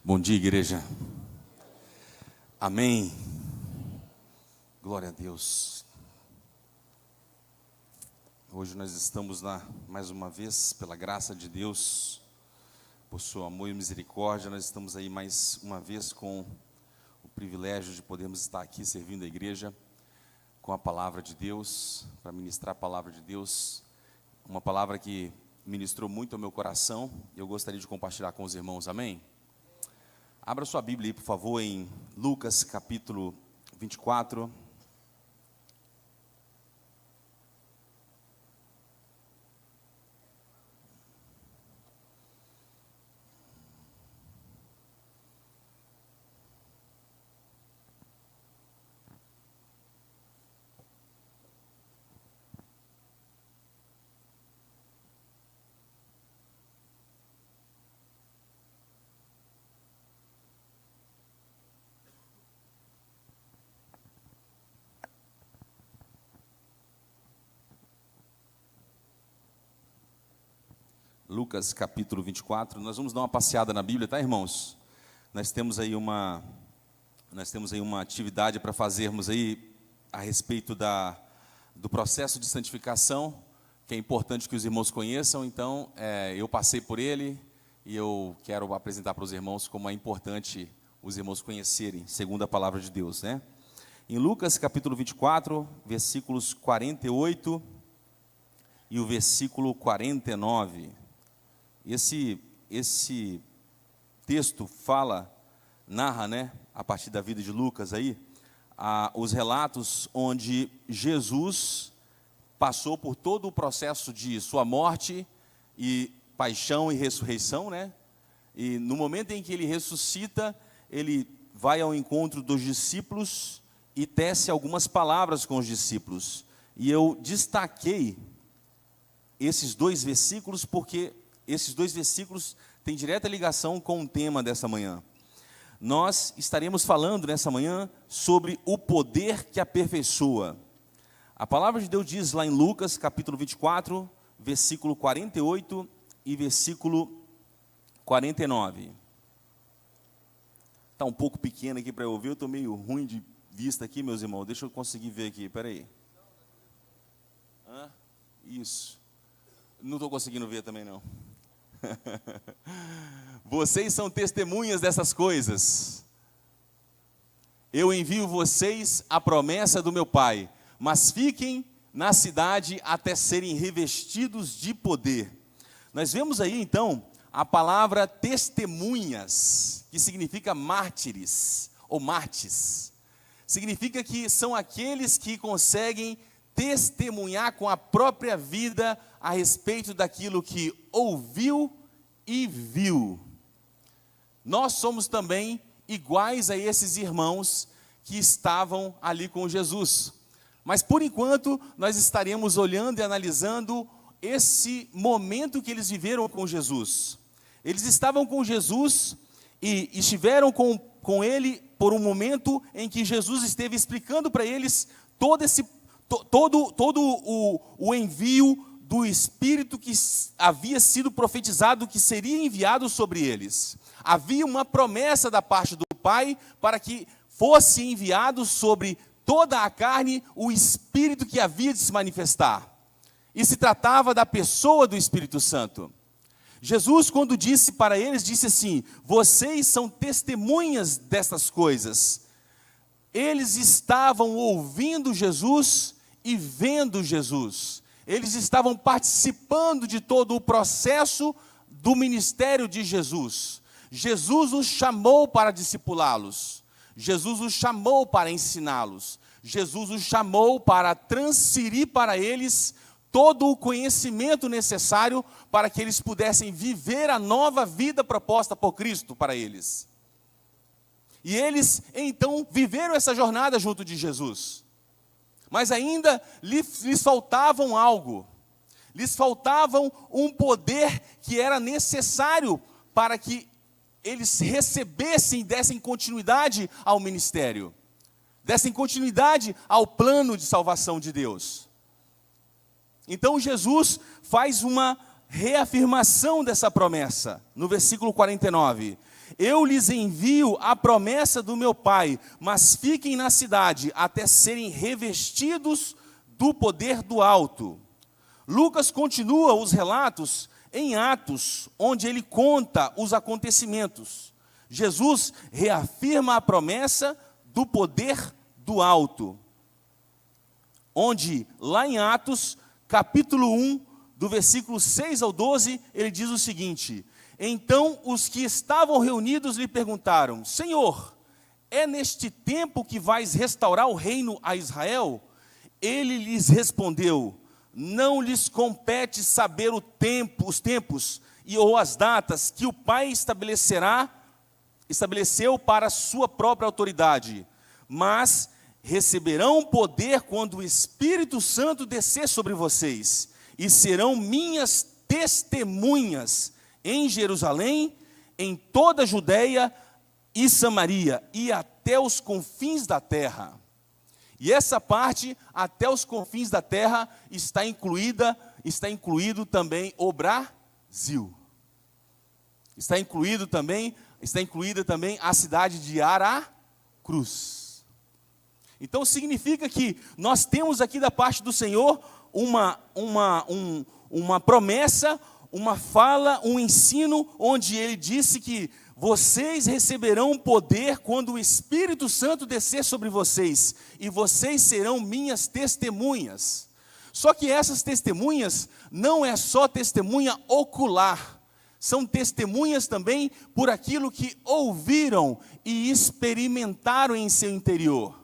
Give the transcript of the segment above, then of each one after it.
Bom dia, igreja. Amém. Glória a Deus. Hoje nós estamos mais uma vez, pela graça de Deus, por seu amor e misericórdia, nós estamos aí mais uma vez com o privilégio de podermos estar aqui servindo a igreja com a palavra de Deus, para ministrar a palavra de Deus, uma palavra que ministrou muito ao meu coração, e eu gostaria de compartilhar com os irmãos, amém? Abra sua Bíblia aí, por favor, em Lucas capítulo 24. Lucas capítulo 24, nós vamos dar uma passeada na Bíblia, tá, irmãos? Nós temos aí uma atividade para fazermos aí a respeito do processo de santificação, que é importante que os irmãos conheçam. Então, eu passei por ele e eu quero apresentar para os irmãos como é importante os irmãos conhecerem, segundo a palavra de Deus, né? Em Lucas capítulo 24, versículos 48 e o versículo 49. Esse texto narra, né, a partir da vida de Lucas aí, os relatos onde Jesus passou por todo o processo de sua morte e paixão e ressurreição, né? E no momento em que ele ressuscita, ele vai ao encontro dos discípulos e tece algumas palavras com os discípulos. E eu destaquei esses dois versículos porque esses dois versículos têm direta ligação com o tema dessa manhã. Nós estaremos falando nessa manhã sobre o poder que aperfeiçoa. A palavra de Deus diz lá em Lucas, capítulo 24, versículo 48 e versículo 49. Está um pouco pequeno aqui para eu ver, eu estou meio ruim de vista aqui, meus irmãos. Deixa eu conseguir ver aqui, espera aí. Isso. Não estou conseguindo ver também, não. Vocês são testemunhas dessas coisas. Eu envio vocês a promessa do meu Pai, mas fiquem na cidade até serem revestidos de poder. Nós vemos aí então a palavra testemunhas, que significa mártires ou mártis. Significa que são aqueles que conseguem testemunhar com a própria vida a respeito daquilo que ouviu e viu. Nós somos também iguais a esses irmãos que estavam ali com Jesus. Mas por enquanto nós estaremos olhando e analisando esse momento que eles viveram com Jesus. Eles estavam com Jesus e estiveram com ele por um momento em que Jesus esteve explicando para eles todo o envio do Espírito que havia sido profetizado, que seria enviado sobre eles. Havia uma promessa da parte do Pai para que fosse enviado sobre toda a carne o Espírito que havia de se manifestar. E se tratava da pessoa do Espírito Santo. Jesus, quando disse para eles, disse assim: vocês são testemunhas dessas coisas. Eles estavam ouvindo Jesus e vendo Jesus. Eles estavam participando de todo o processo do ministério de Jesus. Jesus os chamou para discipulá-los. Jesus os chamou para ensiná-los. Jesus os chamou para transferir para eles todo o conhecimento necessário para que eles pudessem viver a nova vida proposta por Cristo para eles. E eles, então, viveram essa jornada junto de Jesus. Mas ainda lhes faltavam algo. Lhes faltavam um poder que era necessário para que eles recebessem, dessem continuidade ao ministério. Dessem continuidade ao plano de salvação de Deus. Então Jesus faz uma reafirmação dessa promessa, no versículo 49. Eu lhes envio a promessa do meu Pai, mas fiquem na cidade até serem revestidos do poder do alto. Lucas continua os relatos em Atos, onde ele conta os acontecimentos. Jesus reafirma a promessa do poder do alto, onde lá em Atos, capítulo 1, do versículo 6 ao 12, ele diz o seguinte: então os que estavam reunidos lhe perguntaram: Senhor, é neste tempo que vais restaurar o reino a Israel? Ele lhes respondeu: não lhes compete saber os tempos ou as datas que o Pai estabeleceu para a sua própria autoridade, mas receberão poder quando o Espírito Santo descer sobre vocês, e serão minhas testemunhas em Jerusalém, em toda a Judéia e Samaria, e até os confins da terra. E essa parte, até os confins da terra, está incluído também o Brasil. Está incluída também a cidade de Aracruz. Então significa que nós temos aqui da parte do Senhor uma promessa, uma fala, um ensino, onde ele disse que vocês receberão poder quando o Espírito Santo descer sobre vocês, e vocês serão minhas testemunhas. Só que essas testemunhas não é só testemunha ocular, são testemunhas também por aquilo que ouviram e experimentaram em seu interior.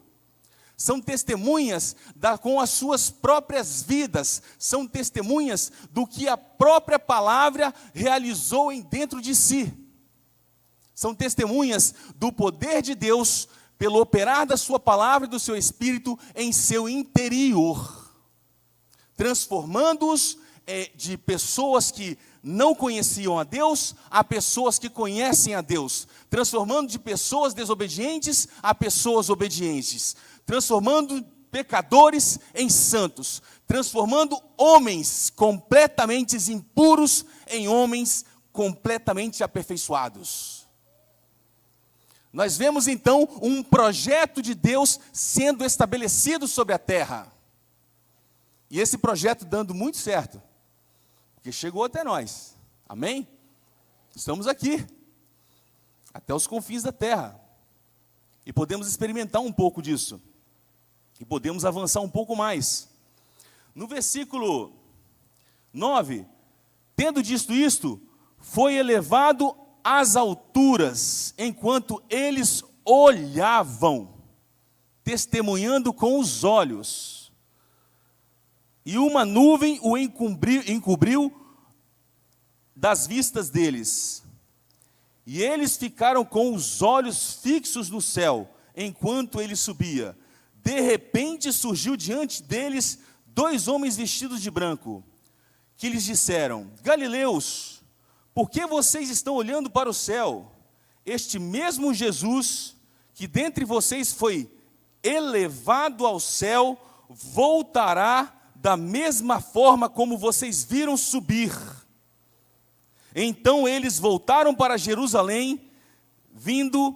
São testemunhas com as suas próprias vidas, são testemunhas do que a própria palavra realizou dentro de si. São testemunhas do poder de Deus, pelo operar da sua palavra e do seu Espírito em seu interior, transformando-os de pessoas que não conheciam a Deus a pessoas que conhecem a Deus, transformando de pessoas desobedientes a pessoas obedientes, transformando pecadores em santos, transformando homens completamente impuros em homens completamente aperfeiçoados. Nós vemos então um projeto de Deus sendo estabelecido sobre a terra. E esse projeto dando muito certo, porque chegou até nós. Amém? Estamos aqui, até os confins da terra. E podemos experimentar um pouco disso. E podemos avançar um pouco mais. No versículo 9, tendo dito isto, foi elevado às alturas, enquanto eles olhavam, testemunhando com os olhos. E uma nuvem o encobriu das vistas deles. E eles ficaram com os olhos fixos no céu, enquanto ele subia. De repente surgiu diante deles 2 homens vestidos de branco, que lhes disseram: Galileus, por que vocês estão olhando para o céu? Este mesmo Jesus, que dentre vocês foi elevado ao céu, voltará da mesma forma como vocês viram subir. Então eles voltaram para Jerusalém, vindo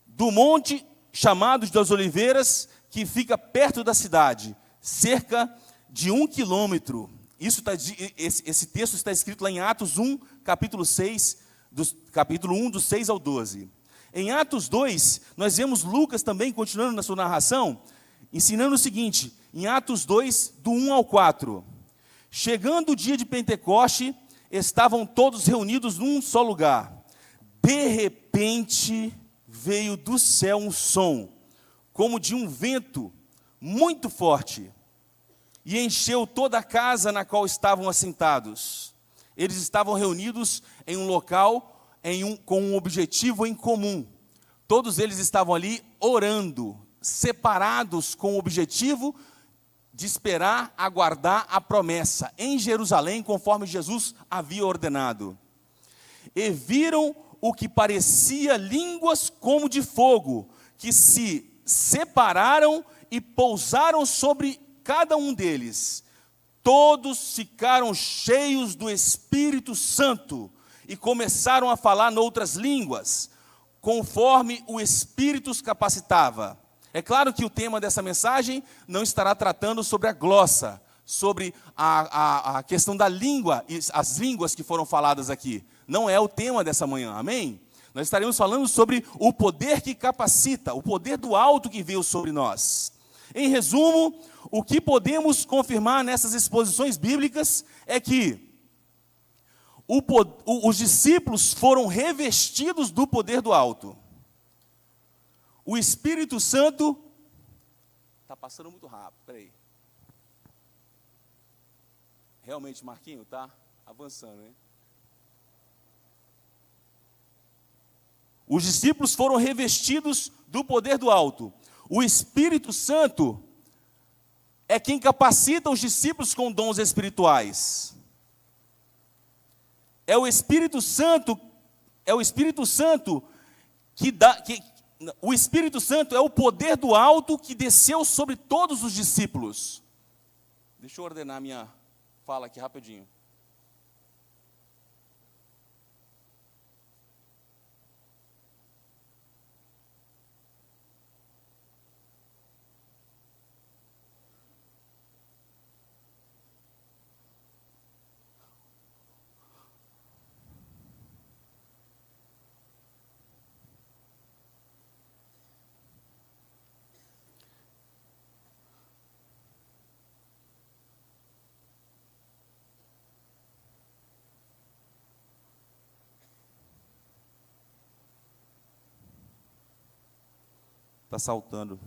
do monte chamado das Oliveiras, que fica perto da cidade, cerca de 1 quilômetro. Esse texto está escrito lá em Atos 1, capítulo 1, do 6 ao 12. Em Atos 2, nós vemos Lucas também, continuando na sua narração, ensinando o seguinte, em Atos 2, do 1 ao 4. Chegando o dia de Pentecoste, estavam todos reunidos num só lugar. De repente, veio do céu um som, como de um vento muito forte, e encheu toda a casa na qual estavam assentados. Eles estavam reunidos em um local, com um objetivo em comum. Todos eles estavam ali orando, separados com o objetivo de esperar, aguardar a promessa em Jerusalém, conforme Jesus havia ordenado. E viram o que parecia línguas como de fogo, que se separaram e pousaram sobre cada um deles. Todos ficaram cheios do Espírito Santo e começaram a falar noutras línguas, conforme o Espírito os capacitava. É claro que o tema dessa mensagem não estará tratando sobre a glossa, sobre a questão da língua, e as línguas que foram faladas aqui. Não é o tema dessa manhã, amém? Nós estaremos falando sobre o poder que capacita, o poder do alto que veio sobre nós. Em resumo, o que podemos confirmar nessas exposições bíblicas é que os discípulos foram revestidos do poder do alto. O Espírito Santo... Está passando muito rápido, peraí. Realmente, Marquinho, está avançando, hein? Os discípulos foram revestidos do poder do alto. O Espírito Santo é quem capacita os discípulos com dons espirituais. É o Espírito Santo o Espírito Santo é o poder do alto que desceu sobre todos os discípulos. Deixa eu ordenar minha fala aqui rapidinho. Está saltando.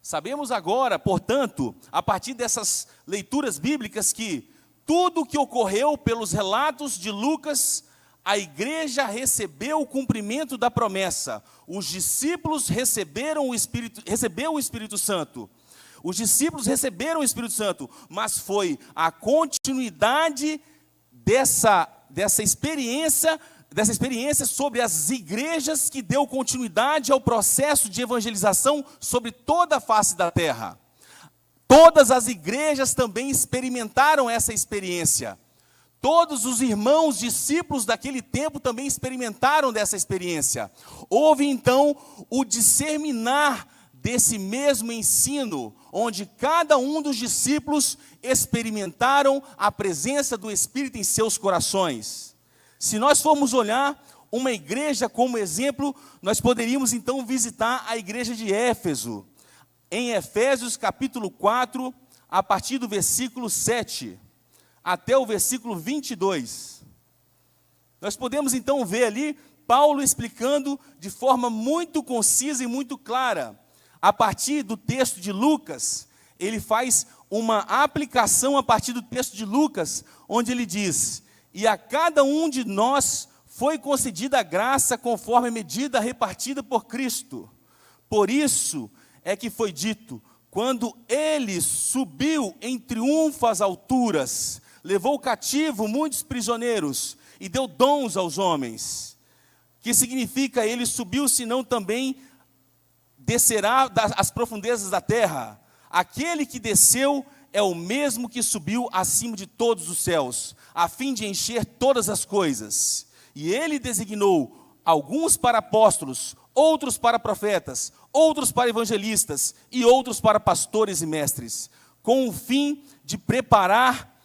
Sabemos agora, portanto, a partir dessas leituras bíblicas, que tudo o que ocorreu pelos relatos de Lucas, a igreja recebeu o cumprimento da promessa. Os discípulos receberam o Espírito Santo. Os discípulos receberam o Espírito Santo, mas foi a continuidade dessa experiência sobre as igrejas que deu continuidade ao processo de evangelização sobre toda a face da terra. Todas as igrejas também experimentaram essa experiência. Todos os irmãos discípulos daquele tempo também experimentaram dessa experiência. Houve então o disseminar desse mesmo ensino, onde cada um dos discípulos experimentaram a presença do Espírito em seus corações. Se nós formos olhar uma igreja como exemplo, nós poderíamos então visitar a igreja de Éfeso. Em Efésios capítulo 4, a partir do versículo 7 até o versículo 22. Nós podemos então ver ali Paulo explicando de forma muito concisa e muito clara. A partir do texto de Lucas, ele faz uma aplicação a partir do texto de Lucas, onde ele diz: e a cada um de nós foi concedida a graça conforme a medida repartida por Cristo. Por isso é que foi dito: quando ele subiu em triunfo às alturas, levou cativo muitos prisioneiros e deu dons aos homens. Que significa: ele subiu, senão também descerá às profundezas da terra. Aquele que desceu é o mesmo que subiu acima de todos os céus, a fim de encher todas as coisas. E ele designou alguns para apóstolos, outros para profetas, outros para evangelistas e outros para pastores e mestres, com o fim de preparar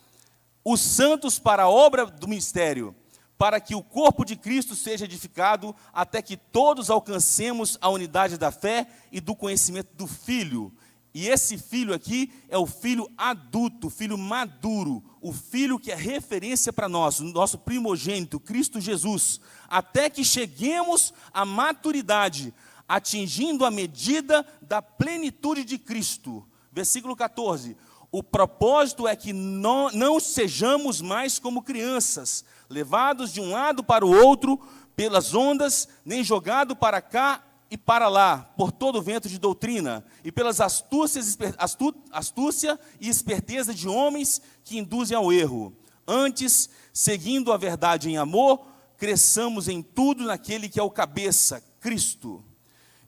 os santos para a obra do ministério, para que o corpo de Cristo seja edificado, até que todos alcancemos a unidade da fé e do conhecimento do Filho. E esse filho aqui é o filho adulto, o filho maduro, o filho que é referência para nós, o nosso primogênito, Cristo Jesus, até que cheguemos à maturidade, atingindo a medida da plenitude de Cristo. Versículo 14. O propósito é que não sejamos mais como crianças, levados de um lado para o outro pelas ondas, nem jogados para cá e para lá, por todo o vento de doutrina, e pelas astúcia e esperteza de homens que induzem ao erro. Antes, seguindo a verdade em amor, cresçamos em tudo naquele que é o cabeça, Cristo.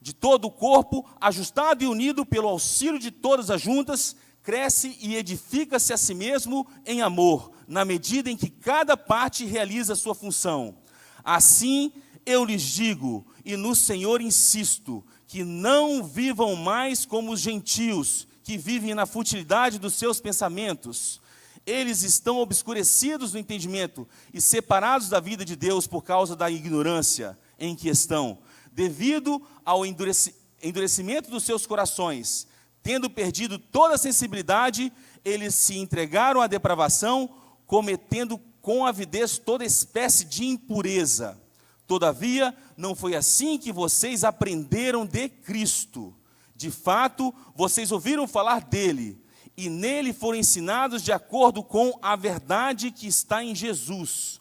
De todo o corpo, ajustado e unido pelo auxílio de todas as juntas, cresce e edifica-se a si mesmo em amor, na medida em que cada parte realiza a sua função. Assim, eu lhes digo, e no Senhor insisto, que não vivam mais como os gentios, que vivem na futilidade dos seus pensamentos. Eles estão obscurecidos no entendimento e separados da vida de Deus por causa da ignorância em que estão, devido ao endurecimento dos seus corações. Tendo perdido toda a sensibilidade, eles se entregaram à depravação, cometendo com avidez toda espécie de impureza. Todavia, não foi assim que vocês aprenderam de Cristo. De fato, vocês ouviram falar dele, e nele foram ensinados de acordo com a verdade que está em Jesus.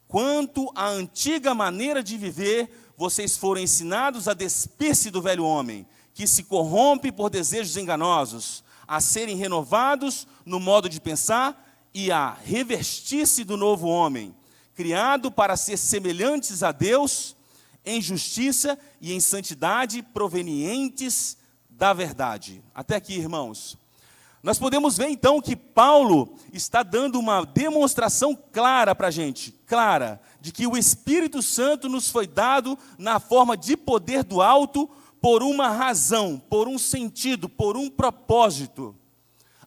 Quanto à antiga maneira de viver, vocês foram ensinados a despir-se do velho homem, que se corrompe por desejos enganosos, a serem renovados no modo de pensar e a revestir-se do novo homem, criado para ser semelhantes a Deus em justiça e em santidade provenientes da verdade. Até aqui, irmãos. Nós podemos ver então que Paulo está dando uma demonstração clara para a gente, clara, de que o Espírito Santo nos foi dado na forma de poder do alto, por uma razão, por um sentido, por um propósito.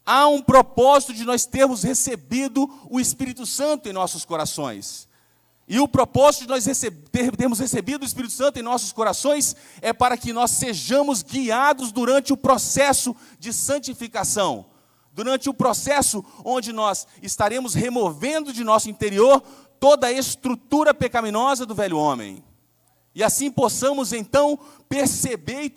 Há um propósito de nós termos recebido o Espírito Santo em nossos corações. E o propósito de nós termos recebido o Espírito Santo em nossos corações é para que nós sejamos guiados durante o processo de santificação. Durante o processo onde nós estaremos removendo de nosso interior toda a estrutura pecaminosa do velho homem. E assim possamos então perceber e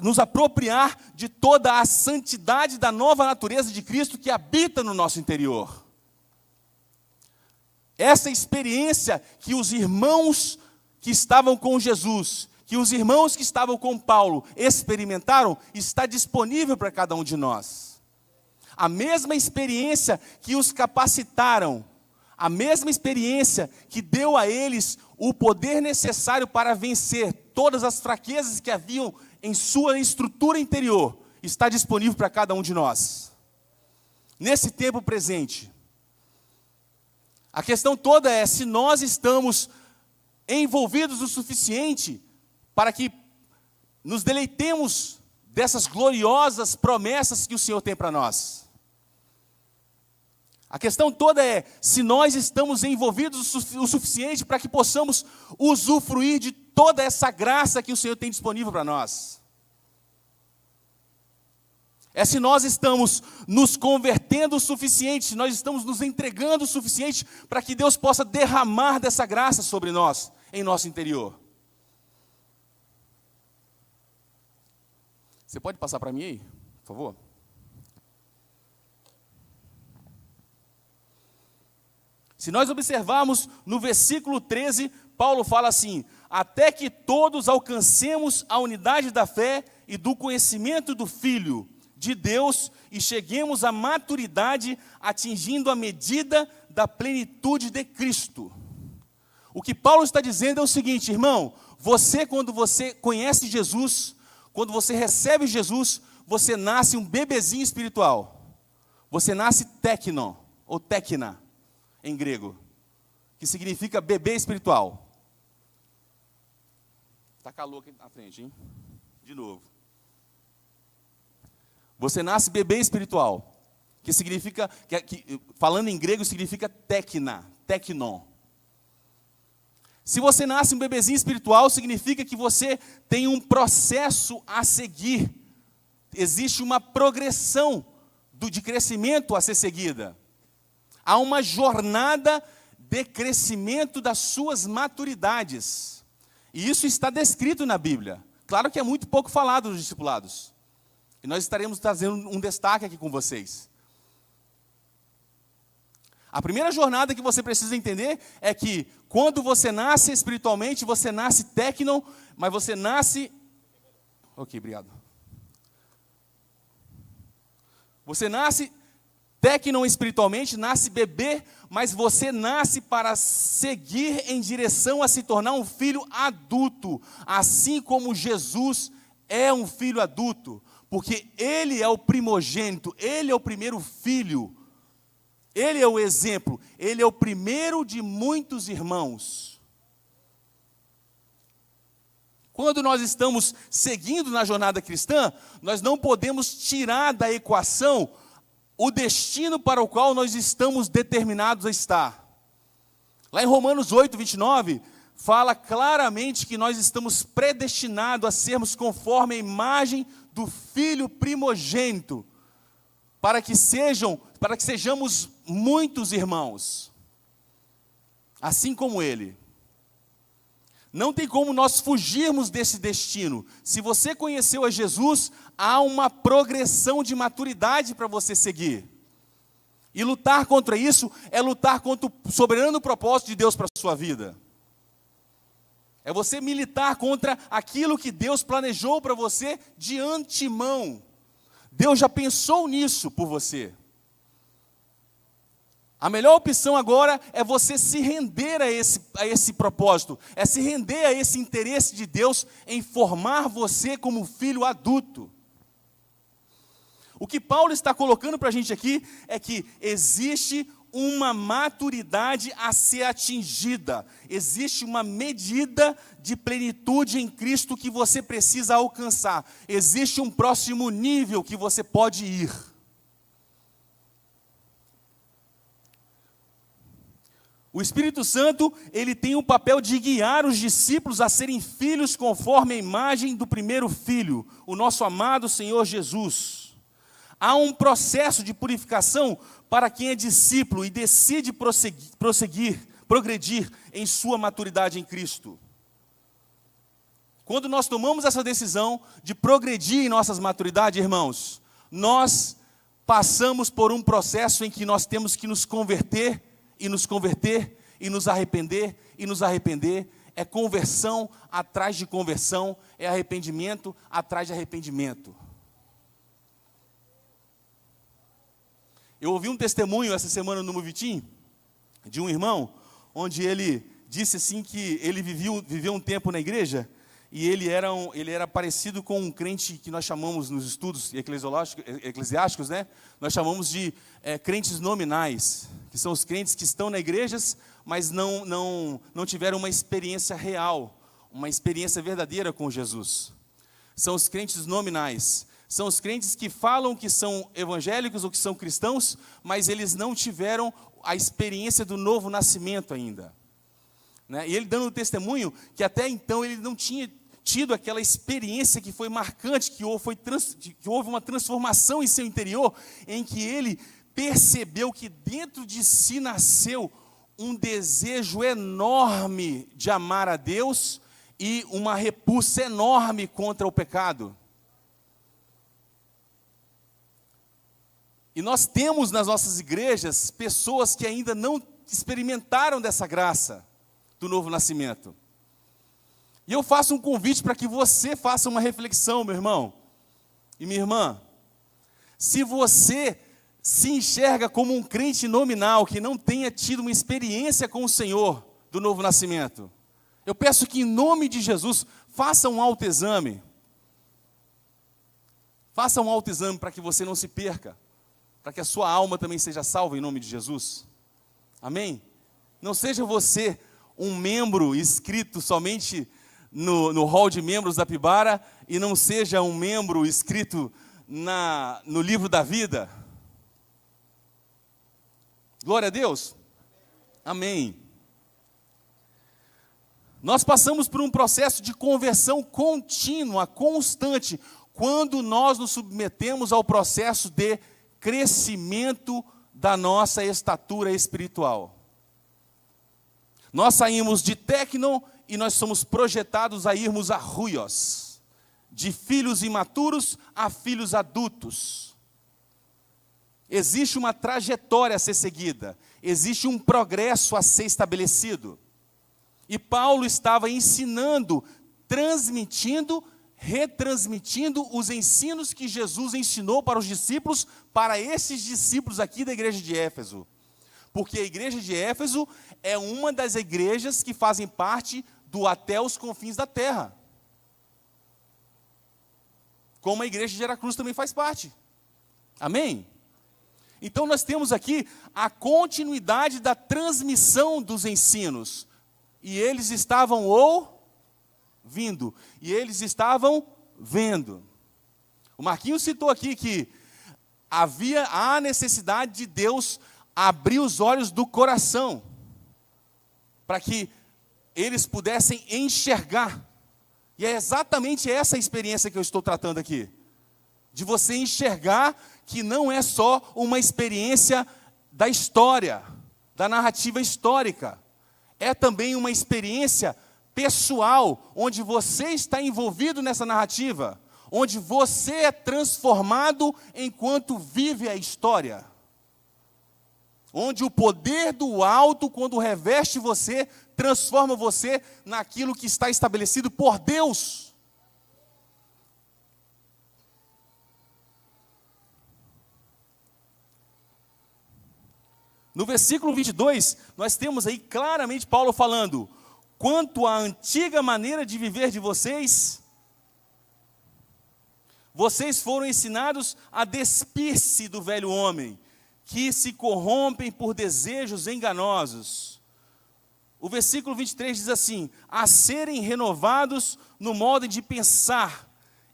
nos apropriar de toda a santidade da nova natureza de Cristo que habita no nosso interior. Essa experiência que os irmãos que estavam com Jesus, que os irmãos que estavam com Paulo experimentaram, está disponível para cada um de nós. A mesma experiência que os capacitaram, a mesma experiência que deu a eles o poder necessário para vencer todas as fraquezas que haviam em sua estrutura interior, está disponível para cada um de nós. Nesse tempo presente, a questão toda é se nós estamos envolvidos o suficiente para que nos deleitemos dessas gloriosas promessas que o Senhor tem para nós. A questão toda é se nós estamos envolvidos o suficiente para que possamos usufruir de toda essa graça que o Senhor tem disponível para nós. É se nós estamos nos convertendo o suficiente, se nós estamos nos entregando o suficiente para que Deus possa derramar dessa graça sobre nós, em nosso interior. Você pode passar para mim aí, por favor? Se nós observarmos no versículo 13, Paulo fala assim: até que todos alcancemos a unidade da fé e do conhecimento do Filho de Deus e cheguemos à maturidade, atingindo a medida da plenitude de Cristo. O que Paulo está dizendo é o seguinte, irmão, quando você conhece Jesus, quando você recebe Jesus, você nasce um bebezinho espiritual. Você nasce teknon, ou tekna, em grego, que significa bebê espiritual. Está calor aqui na frente, hein? De novo. Você nasce bebê espiritual, que significa, falando em grego, significa teknon. Se você nasce um bebezinho espiritual, significa que você tem um processo a seguir. Existe uma progressão de crescimento a ser seguida. Há uma jornada de crescimento das suas maturidades. E isso está descrito na Bíblia. Claro que é muito pouco falado nos discipulados. E nós estaremos trazendo um destaque aqui com vocês. A primeira jornada que você precisa entender é que quando você nasce espiritualmente, você nasce técnico, mas você nasce... Ok, obrigado. Você nasce técnico espiritualmente, nasce bebê, mas você nasce para seguir em direção a se tornar um filho adulto, assim como Jesus é um filho adulto, porque ele é o primogênito, ele é o primeiro filho. Ele é o exemplo, ele é o primeiro de muitos irmãos. Quando nós estamos seguindo na jornada cristã, nós não podemos tirar da equação o destino para o qual nós estamos determinados a estar. Lá em Romanos 8, 29, fala claramente que nós estamos predestinados a sermos conforme a imagem do Filho primogênito, para que sejamos muitos irmãos, assim como ele. Não tem como nós fugirmos desse destino. Se você conheceu a Jesus, há uma progressão de maturidade para você seguir. E lutar contra isso é lutar contra o soberano propósito de Deus para a sua vida. É você militar contra aquilo que Deus planejou para você de antemão. Deus já pensou nisso por você. A melhor opção agora é você se render a esse propósito, é se render a esse interesse de Deus em formar você como filho adulto. O que Paulo está colocando para a gente aqui é que existe uma maturidade a ser atingida, existe uma medida de plenitude em Cristo que você precisa alcançar, existe um próximo nível que você pode ir. O Espírito Santo, ele tem o papel de guiar os discípulos a serem filhos conforme a imagem do primeiro filho, o nosso amado Senhor Jesus. Há um processo de purificação para quem é discípulo e decide progredir em sua maturidade em Cristo. Quando nós tomamos essa decisão de progredir em nossas maturidades, irmãos, nós passamos por um processo em que nós temos que nos converter, e nos converter, e nos arrepender, e nos arrepender. É conversão atrás de conversão, é arrependimento atrás de arrependimento. Eu ouvi um testemunho essa semana no Movitim, de um irmão, onde ele disse assim que ele viveu um tempo na igreja, e ele era parecido com um crente que nós chamamos nos estudos eclesiásticos, né? Nós chamamos de crentes nominais, que são os crentes que estão na igrejas, mas não tiveram uma experiência real, uma experiência verdadeira com Jesus. São os crentes nominais, são os crentes que falam que são evangélicos ou que são cristãos, mas eles não tiveram a experiência do novo nascimento ainda. Né? E ele dando o testemunho que até então ele não tinha tido aquela experiência que foi marcante, que houve uma transformação em seu interior, em que ele percebeu que dentro de si nasceu um desejo enorme de amar a Deus e uma repulsa enorme contra o pecado. E nós temos nas nossas igrejas pessoas que ainda não experimentaram dessa graça do novo nascimento. E eu faço um convite para que você faça uma reflexão, meu irmão e minha irmã. Se você se enxerga como um crente nominal, que não tenha tido uma experiência com o Senhor do novo nascimento, eu peço que em nome de Jesus, faça um autoexame. Faça um autoexame para que você não se perca, para que a sua alma também seja salva em nome de Jesus. Amém? Não seja você um membro inscrito somente no hall de membros da Pibara e não seja um membro inscrito no livro da vida. Glória a Deus. Amém. Nós passamos por um processo de conversão contínua, constante, quando nós nos submetemos ao processo de crescimento da nossa estatura espiritual. Nós saímos de técnico e nós somos projetados a irmos a ruios, de filhos imaturos a filhos adultos. existe uma trajetória a ser seguida, existe um progresso a ser estabelecido. E Paulo estava ensinando, transmitindo, retransmitindo os ensinos que Jesus ensinou para os discípulos, para esses discípulos aqui da igreja de Éfeso. Porque a igreja de Éfeso é uma das igrejas que fazem parte do até os confins da terra. Como a igreja de Veracruz também faz parte. Amém? Então nós temos aqui a continuidade da transmissão dos ensinos. E eles estavam ouvindo, e eles estavam vendo. O Marquinhos citou aqui que havia a necessidade de Deus abrir os olhos do coração, para que eles pudessem enxergar. E é exatamente essa experiência que eu estou tratando aqui. De você enxergar que não é só uma experiência da história, da narrativa histórica. É também uma experiência pessoal, onde você está envolvido nessa narrativa, onde você é transformado enquanto vive a história. Onde o poder do alto, quando reveste você, transforma você naquilo que está estabelecido por Deus. No versículo 22, nós temos aí claramente Paulo falando: quanto à antiga maneira de viver de vocês, vocês foram ensinados a despir-se do velho homem, que se corrompem por desejos enganosos. O versículo 23 diz assim: a serem renovados no modo de pensar.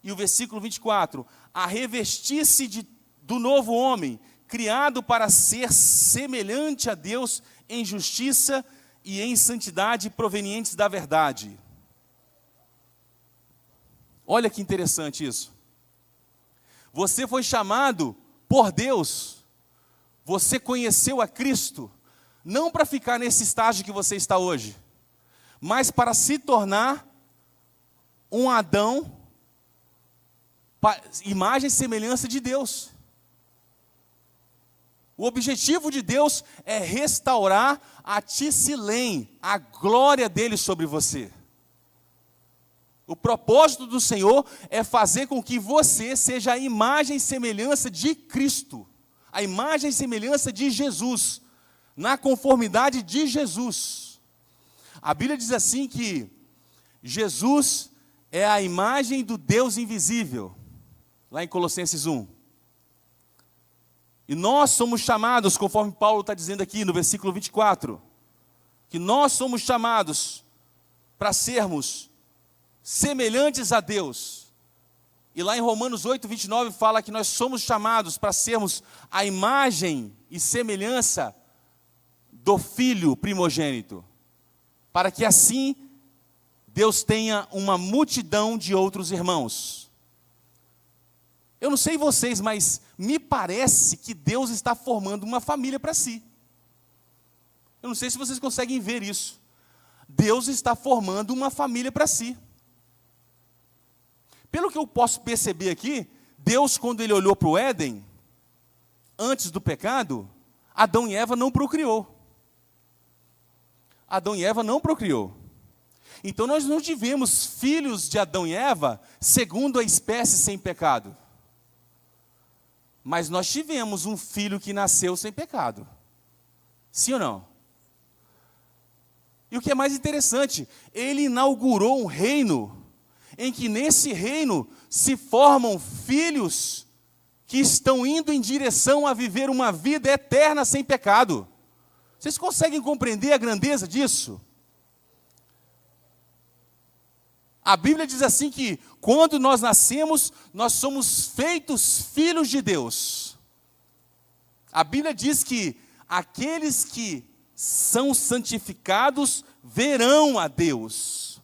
E o versículo 24, a revestir-se do novo homem, criado para ser semelhante a Deus em justiça e em santidade provenientes da verdade. Olha que interessante isso. Você foi chamado por Deus, você conheceu a Cristo, não para ficar nesse estágio que você está hoje, mas para se tornar um Adão, imagem e semelhança de Deus. O objetivo de Deus é restaurar a Tissilém, a glória dele sobre você. O propósito do Senhor é fazer com que você seja a imagem e semelhança de Cristo, a imagem e semelhança de Jesus, na conformidade de Jesus. A Bíblia diz assim que Jesus é a imagem do Deus invisível, lá em Colossenses 1. E nós somos chamados, conforme Paulo está dizendo aqui no versículo 24, que nós somos chamados para sermos semelhantes a Deus. E lá em Romanos 8, 29 fala que nós somos chamados para sermos a imagem e semelhança do Filho primogênito, para que assim Deus tenha uma multidão de outros irmãos. Eu não sei vocês, mas me parece que Deus está formando uma família para si. Eu não sei se vocês conseguem ver isso. Deus está formando uma família para si. Pelo que eu posso perceber aqui, Deus, quando ele olhou para o Éden, antes do pecado, Adão e Eva não procriou. Adão e Eva não procriou. Então nós não tivemos filhos de Adão e Eva segundo a espécie sem pecado. Mas nós tivemos um filho que nasceu sem pecado. Sim ou não? E o que é mais interessante, ele inaugurou um reino, em que nesse reino se formam filhos que estão indo em direção a viver uma vida eterna sem pecado. Vocês conseguem compreender a grandeza disso? A Bíblia diz assim que quando nós nascemos, nós somos feitos filhos de Deus. A Bíblia diz que aqueles que são santificados verão a Deus.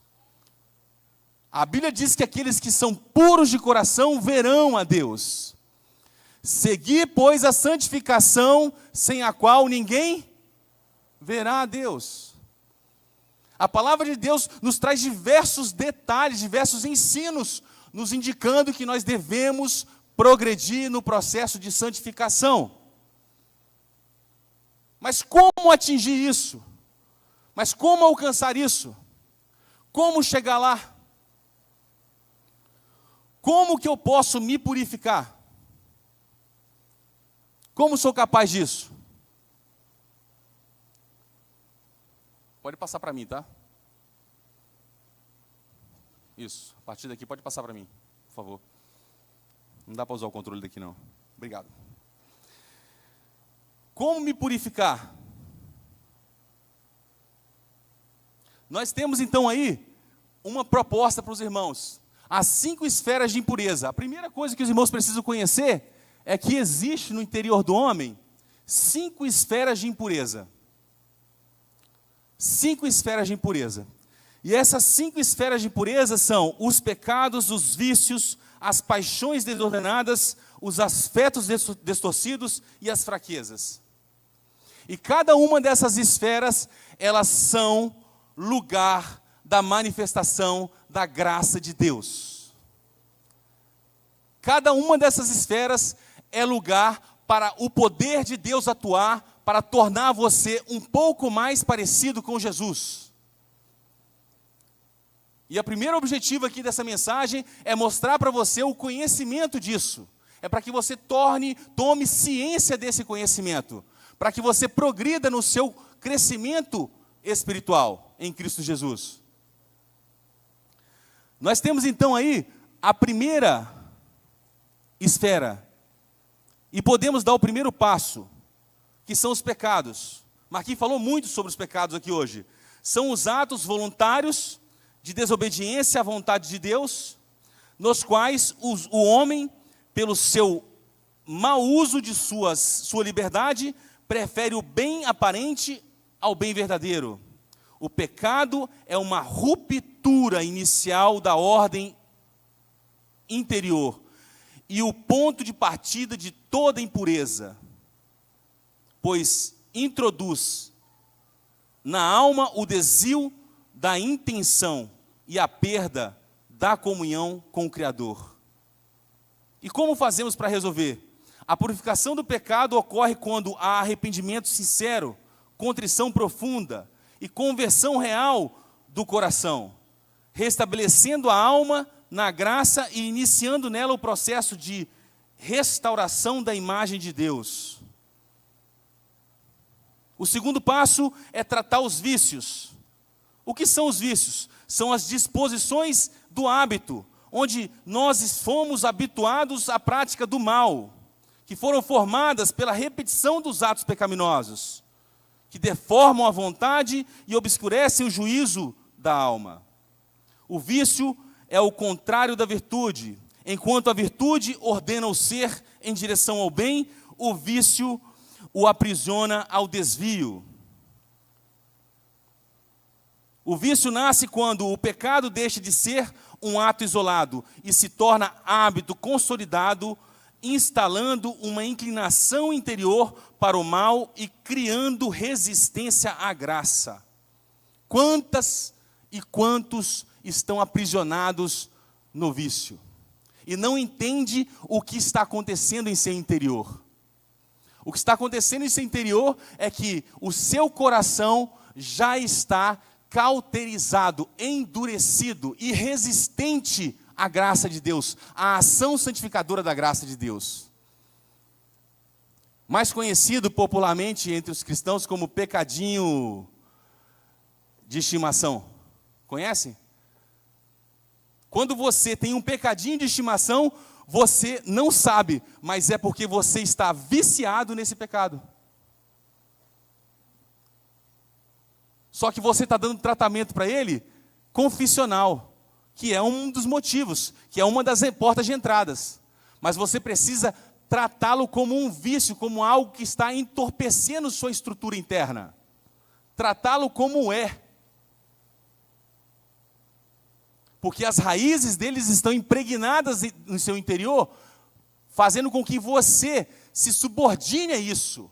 A Bíblia diz que aqueles que são puros de coração verão a Deus. Segui, pois, a santificação, sem a qual ninguém verá a Deus. A palavra de Deus nos traz diversos detalhes, diversos ensinos, nos indicando que nós devemos progredir no processo de santificação. Mas como atingir isso? Mas como alcançar isso? Como chegar lá? Como que eu posso me purificar? Como sou capaz disso? Pode passar para mim, tá? Isso, a partir daqui pode passar para mim, por favor. Não dá para usar o controle daqui não. Obrigado. Como me purificar? Nós temos então aí uma proposta para os irmãos. As 5 esferas de impureza. A primeira coisa que os irmãos precisam conhecer é que existe no interior do homem 5 esferas de impureza. 5 esferas de impureza. E essas 5 esferas de impureza são os pecados, os vícios, as paixões desordenadas, os afetos distorcidos e as fraquezas. E cada uma dessas esferas, elas são lugar da manifestação da graça de Deus. Cada uma dessas esferas é lugar para o poder de Deus atuar, para tornar você um pouco mais parecido com Jesus. E o primeiro objetivo aqui dessa mensagem é mostrar para você o conhecimento disso. É para que você tome ciência desse conhecimento, para que você progrida no seu crescimento espiritual em Cristo Jesus. Nós temos então aí a primeira esfera, e podemos dar o primeiro passo, que são os pecados. Marquinhos falou muito sobre os pecados aqui hoje. São os atos voluntários de desobediência à vontade de Deus, nos quais o homem, pelo seu mau uso de sua liberdade, prefere o bem aparente ao bem verdadeiro. O pecado é uma ruptura inicial da ordem interior e o ponto de partida de toda impureza, pois introduz na alma o desvio da intenção e a perda da comunhão com o Criador. E como fazemos para resolver? A purificação do pecado ocorre quando há arrependimento sincero, contrição profunda e conversão real do coração, restabelecendo a alma na graça e iniciando nela o processo de restauração da imagem de Deus. O segundo passo é tratar os vícios. O que são os vícios? São as disposições do hábito, onde nós fomos habituados à prática do mal, que foram formadas pela repetição dos atos pecaminosos, que deformam a vontade e obscurecem o juízo da alma. O vício é o contrário da virtude. Enquanto a virtude ordena o ser em direção ao bem, o vício o aprisiona ao desvio. O vício nasce quando o pecado deixa de ser um ato isolado e se torna hábito consolidado, instalando uma inclinação interior para o mal e criando resistência à graça. Quantas e quantos estão aprisionados no vício e não entende o que está acontecendo em seu interior? O que está acontecendo em seu interior é que o seu coração já está cauterizado, endurecido e resistente à graça de Deus, à ação santificadora da graça de Deus. Mais conhecido popularmente entre os cristãos como pecadinho de estimação. Conhece? Quando você tem um pecadinho de estimação, você não sabe, mas é porque você está viciado nesse pecado. Só que você está dando tratamento para ele confissional, que é um dos motivos, que é uma das portas de entradas. Mas você precisa tratá-lo como um vício, como algo que está entorpecendo sua estrutura interna. Tratá-lo como é. Porque as raízes deles estão impregnadas no seu interior, fazendo com que você se subordine a isso.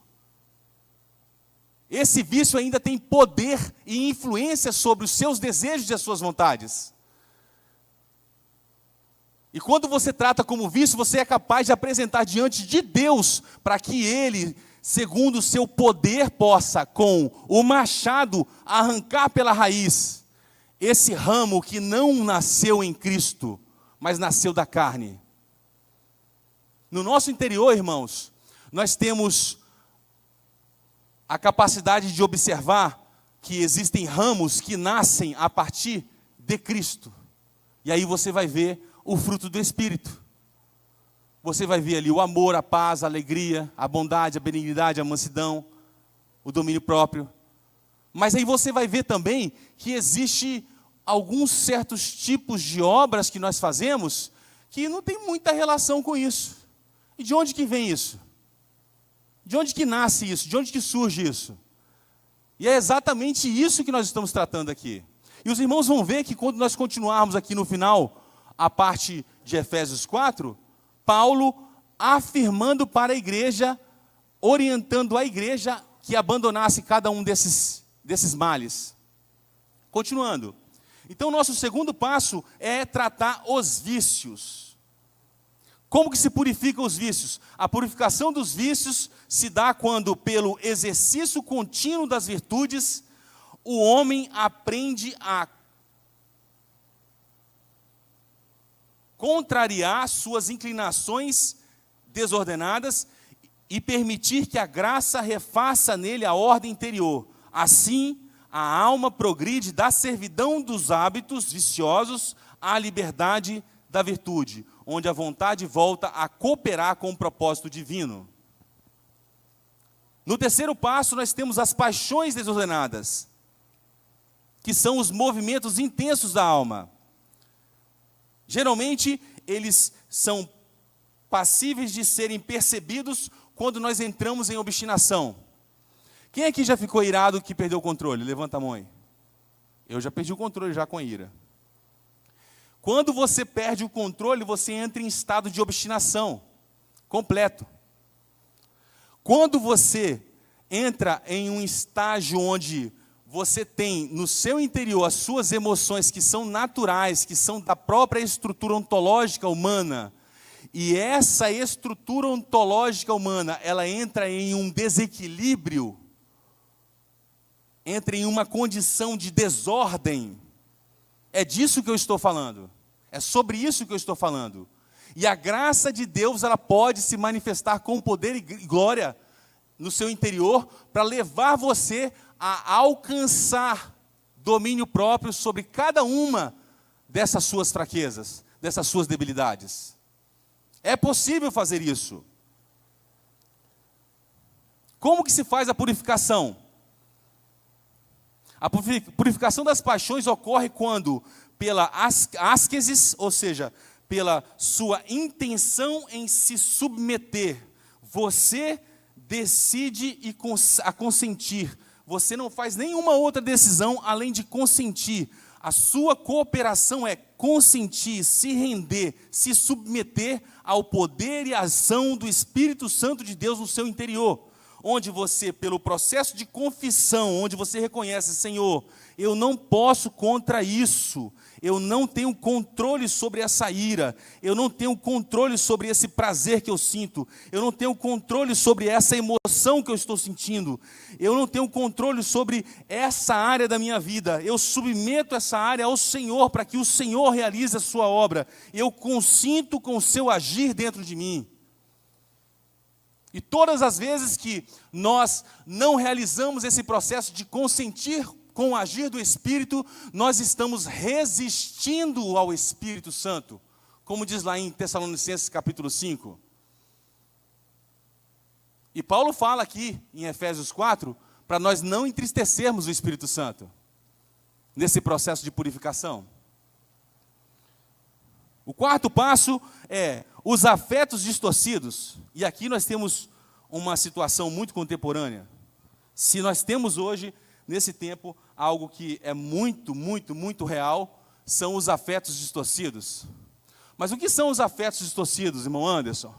Esse vício ainda tem poder e influência sobre os seus desejos e as suas vontades. E quando você trata como vício, você é capaz de apresentar diante de Deus, para que Ele segundo o seu poder, possa, com o machado, arrancar pela raiz esse ramo que não nasceu em Cristo, mas nasceu da carne. No nosso interior, irmãos, nós temos a capacidade de observar que existem ramos que nascem a partir de Cristo. E aí você vai ver o fruto do Espírito. Você vai ver ali o amor, a paz, a alegria, a bondade, a benignidade, a mansidão, o domínio próprio. Mas aí você vai ver também que existe alguns certos tipos de obras que nós fazemos que não tem muita relação com isso. E de onde que vem isso? De onde que nasce isso? De onde que surge isso? E é exatamente isso que nós estamos tratando aqui. E os irmãos vão ver que quando nós continuarmos aqui no final, a parte de Efésios 4, Paulo afirmando para a igreja, orientando a igreja que abandonasse cada um desses males. Continuando. Então, nosso segundo passo é tratar os vícios. Como que se purificam os vícios? A purificação dos vícios se dá quando, pelo exercício contínuo das virtudes, o homem aprende a contrariar suas inclinações desordenadas e permitir que a graça refaça nele a ordem interior. Assim, a alma progride da servidão dos hábitos viciosos à liberdade da virtude, onde a vontade volta a cooperar com o propósito divino. No terceiro passo, nós temos as paixões desordenadas, que são os movimentos intensos da alma. Geralmente, eles são passíveis de serem percebidos quando nós entramos em obstinação. Quem aqui já ficou irado que perdeu o controle? Levanta a mão aí. Eu já perdi o controle já com a ira. Quando você perde o controle, você entra em estado de obstinação completo. Quando você entra em um estágio onde você tem no seu interior as suas emoções que são naturais, que são da própria estrutura ontológica humana, e essa estrutura ontológica humana, ela entra em um desequilíbrio, entra em uma condição de desordem. É disso que eu estou falando. É sobre isso que eu estou falando. E a graça de Deus, ela pode se manifestar com poder e glória no seu interior para levar você a alcançar domínio próprio sobre cada uma dessas suas fraquezas, dessas suas debilidades. É possível fazer isso. Como que se faz a purificação? A purificação das paixões ocorre quando, pela ascesis, ou seja, pela sua intenção em se submeter, você decide a consentir. Você não faz nenhuma outra decisão além de consentir. A sua cooperação é consentir, se render, se submeter ao poder e à ação do Espírito Santo de Deus no seu interior. Onde você, pelo processo de confissão, onde você reconhece, Senhor, eu não posso contra isso, eu não tenho controle sobre essa ira, eu não tenho controle sobre esse prazer que eu sinto, eu não tenho controle sobre essa emoção que eu estou sentindo, eu não tenho controle sobre essa área da minha vida, eu submeto essa área ao Senhor, para que o Senhor realize a sua obra, eu consinto com o seu agir dentro de mim. E todas as vezes que nós não realizamos esse processo de consentir com o agir do Espírito, nós estamos resistindo ao Espírito Santo, como diz lá em Tessalonicenses capítulo 5. E Paulo fala aqui em Efésios 4, para nós não entristecermos o Espírito Santo, nesse processo de purificação. O quarto passo é os afetos distorcidos. E aqui nós temos uma situação muito contemporânea. Se nós temos hoje, nesse tempo, algo que é muito, muito, muito real, são os afetos distorcidos. Mas o que são os afetos distorcidos, irmão Anderson?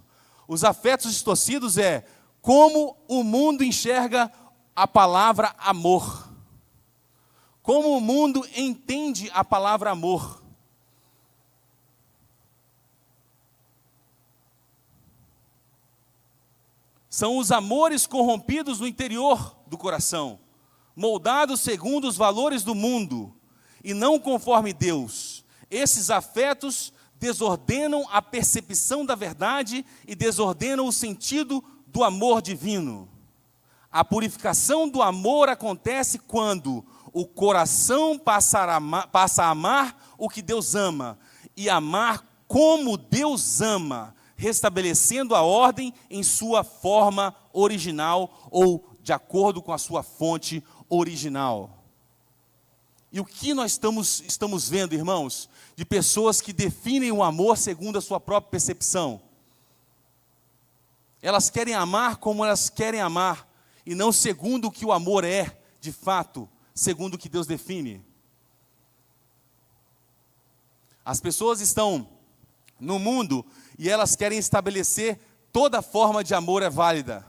Os afetos distorcidos é como o mundo enxerga a palavra amor. Como o mundo entende a palavra amor. São os amores corrompidos no interior do coração, moldados segundo os valores do mundo e não conforme Deus. Esses afetos desordenam a percepção da verdade e desordenam o sentido do amor divino. A purificação do amor acontece quando o coração passa a amar o que Deus ama e amar como Deus ama, restabelecendo a ordem em sua forma original ou de acordo com a sua fonte original. E o que nós estamos vendo, irmãos, de pessoas que definem o amor segundo a sua própria percepção? Elas querem amar como elas querem amar, e não segundo o que o amor é, de fato, segundo o que Deus define. As pessoas estão no mundo e elas querem estabelecer toda forma de amor é válida.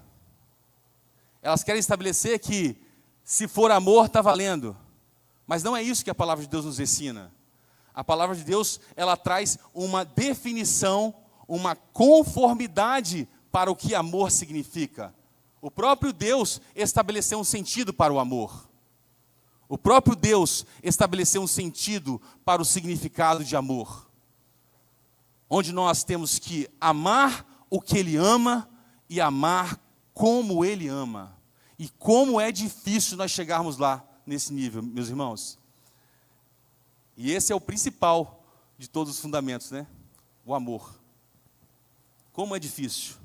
Elas querem estabelecer que se for amor, está valendo. Mas não é isso que a palavra de Deus nos ensina. A palavra de Deus, ela traz uma definição, uma conformidade para o que amor significa. O próprio Deus estabeleceu um sentido para o amor. O próprio Deus estabeleceu um sentido para o significado de amor. Onde nós temos que amar o que Ele ama e amar como Ele ama. E como é difícil nós chegarmos lá, nesse nível, meus irmãos. E esse é o principal de todos os fundamentos, né? O amor. Como é difícil.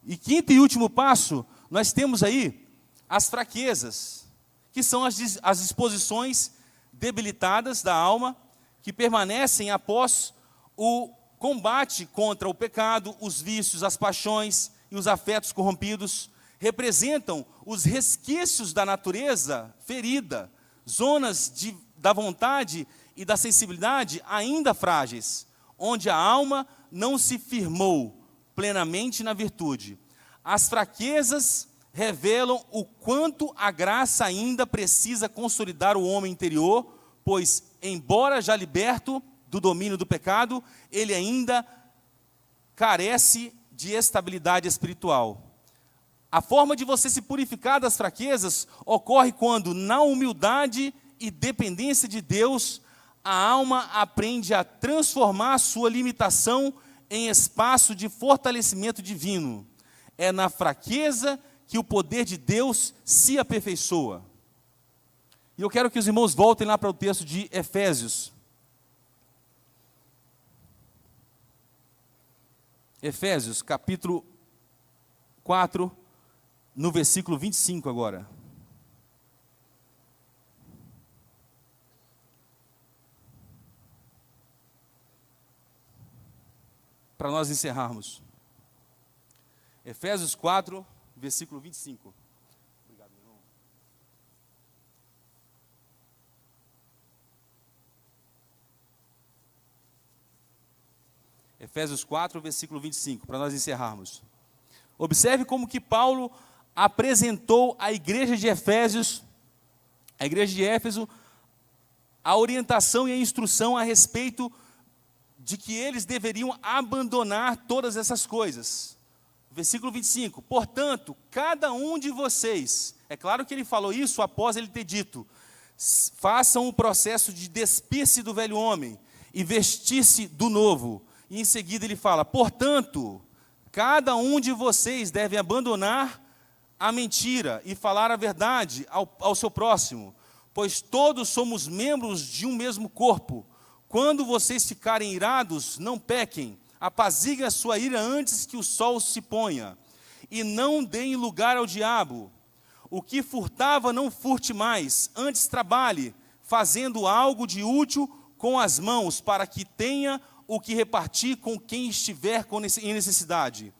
E quinto e último passo, nós temos aí as fraquezas, que são as disposições debilitadas da alma, que permanecem após o combate contra o pecado, os vícios, as paixões e os afetos corrompidos. Representam os resquícios da natureza ferida, zonas da vontade e da sensibilidade ainda frágeis, onde a alma não se firmou plenamente na virtude. As fraquezas revelam o quanto a graça ainda precisa consolidar o homem interior, pois, embora já liberto do domínio do pecado, ele ainda carece de estabilidade espiritual. A forma de você se purificar das fraquezas ocorre quando, na humildade e dependência de Deus, a alma aprende a transformar a sua limitação em espaço de fortalecimento divino. É na fraqueza que o poder de Deus se aperfeiçoa. E eu quero que os irmãos voltem lá para o texto de Efésios. Efésios, capítulo 4, no versículo 25 agora. Para nós encerrarmos. Efésios 4, versículo 25. Obrigado, meu irmão. Efésios 4, versículo 25, para nós encerrarmos. Observe como que Paulo apresentou à igreja de Efésios, a igreja de Éfeso, a orientação e a instrução a respeito de que eles deveriam abandonar todas essas coisas. Versículo 25, portanto, cada um de vocês, é claro que ele falou isso após ele ter dito, façam o processo de despir-se do velho homem e vestir-se do novo. E em seguida ele fala, portanto, cada um de vocês deve abandonar a mentira e falar a verdade ao seu próximo, pois todos somos membros de um mesmo corpo. Quando vocês ficarem irados, não pequem, apaziguem a sua ira antes que o sol se ponha, e não deem lugar ao diabo. O que furtava, não furte mais, antes trabalhe, fazendo algo de útil com as mãos, para que tenha o que repartir com quem estiver em necessidade.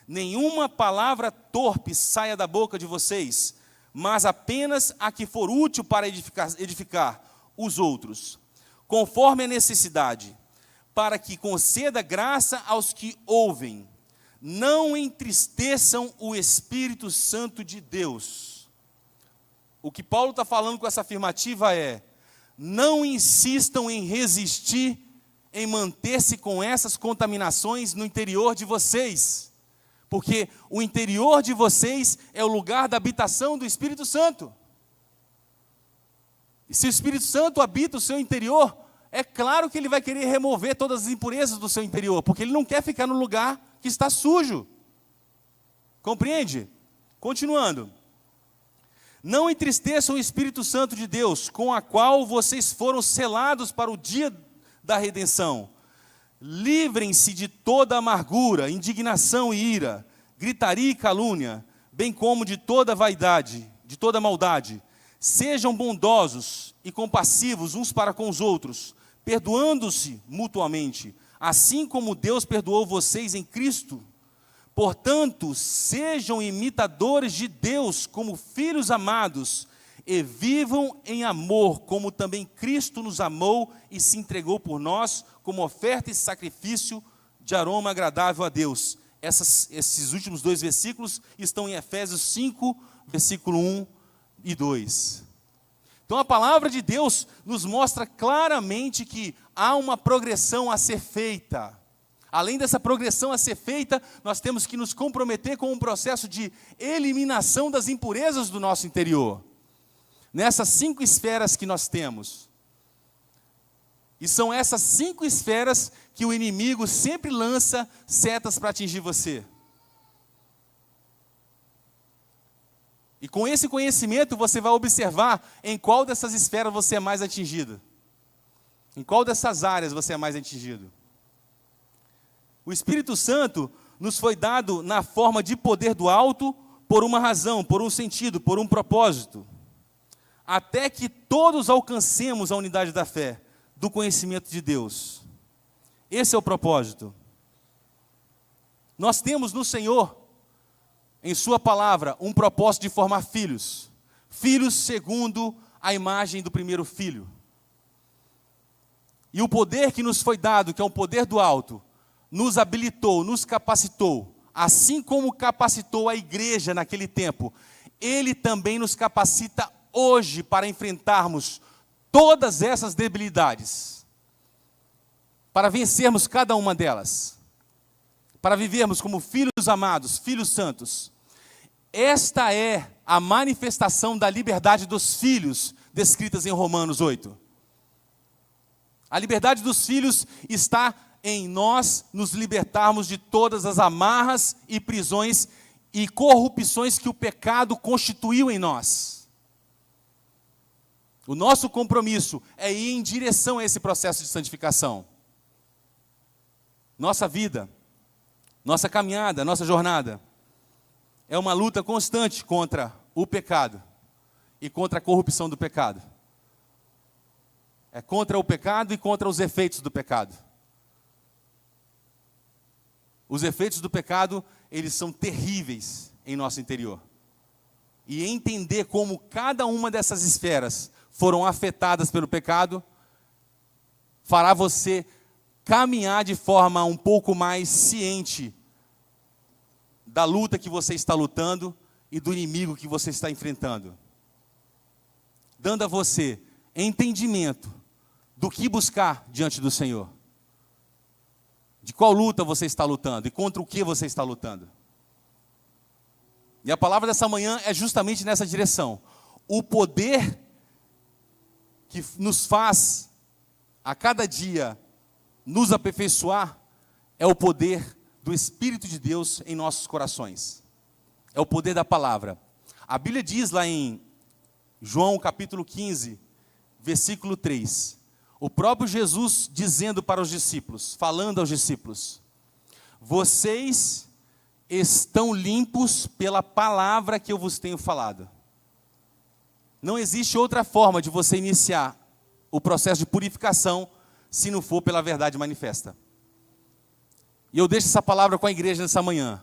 Nenhuma palavra torpe saia da boca de vocês, mas apenas a que for útil para edificar os outros, conforme a necessidade, para que conceda graça aos que ouvem. Não entristeçam o Espírito Santo de Deus. O que Paulo está falando com essa afirmativa é, não insistam em resistir, em manter-se com essas contaminações no interior de vocês, Porque o interior de vocês é o lugar da habitação do Espírito Santo. E se o Espírito Santo habita o seu interior, é claro que ele vai querer remover todas as impurezas do seu interior, porque ele não quer ficar no lugar que está sujo. Compreende? Continuando. Não entristeçam o Espírito Santo de Deus, com a qual vocês foram selados para o dia da redenção. Livrem-se de toda amargura, indignação e ira, gritaria e calúnia, bem como de toda vaidade, de toda maldade. Sejam bondosos e compassivos uns para com os outros, perdoando-se mutuamente, assim como Deus perdoou vocês em Cristo. Portanto, sejam imitadores de Deus como filhos amados, e vivam em amor, como também Cristo nos amou e se entregou por nós, como oferta e sacrifício de aroma agradável a Deus. Esses últimos 2 versículos estão em Efésios 5, versículo 1 e 2. Então a palavra de Deus nos mostra claramente que há uma progressão a ser feita. Além dessa progressão a ser feita, nós temos que nos comprometer com um processo de eliminação das impurezas do nosso interior. Nessas 5 esferas que nós temos. E são essas 5 esferas que o inimigo sempre lança setas para atingir você. E com esse conhecimento você vai observar em qual dessas esferas você é mais atingido. Em qual dessas áreas você é mais atingido. O Espírito Santo nos foi dado na forma de poder do alto por uma razão, por um sentido, por um propósito. Até que todos alcancemos a unidade da fé, do conhecimento de Deus. Esse é o propósito. Nós temos no Senhor, em sua palavra, um propósito de formar filhos. Filhos segundo a imagem do primeiro filho. E o poder que nos foi dado, que é um poder do alto, nos habilitou, nos capacitou, assim como capacitou a igreja naquele tempo, ele também nos capacita hoje para enfrentarmos todas essas debilidades, para vencermos cada uma delas, para vivermos como filhos amados, filhos santos. Esta é a manifestação da liberdade dos filhos, descritas em Romanos 8. A liberdade dos filhos está em nós nos libertarmos de todas as amarras e prisões e corrupções que o pecado constituiu em nós. O nosso compromisso é ir em direção a esse processo de santificação. Nossa vida, nossa caminhada, nossa jornada é uma luta constante contra o pecado e contra a corrupção do pecado. É contra o pecado e contra os efeitos do pecado. Os efeitos do pecado, eles são terríveis em nosso interior. E entender como cada uma dessas esferas foram afetadas pelo pecado, fará você caminhar de forma um pouco mais ciente da luta que você está lutando e do inimigo que você está enfrentando. Dando a você entendimento do que buscar diante do Senhor. De qual luta você está lutando e contra o que você está lutando. E a palavra dessa manhã é justamente nessa direção. O poder que nos faz a cada dia nos aperfeiçoar é o poder do Espírito de Deus em nossos corações. É o poder da palavra. A Bíblia diz lá em João capítulo 15, versículo 3. O próprio Jesus dizendo para os discípulos, falando aos discípulos: vocês estão limpos pela palavra que eu vos tenho falado. Não existe outra forma de você iniciar o processo de purificação se não for pela verdade manifesta. E eu deixo essa palavra com a igreja nessa manhã.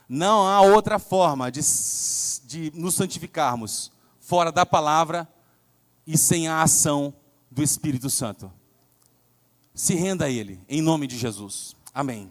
Não há outra forma de nos santificarmos fora da palavra e sem a ação do Espírito Santo. Se renda a Ele, em nome de Jesus. Amém.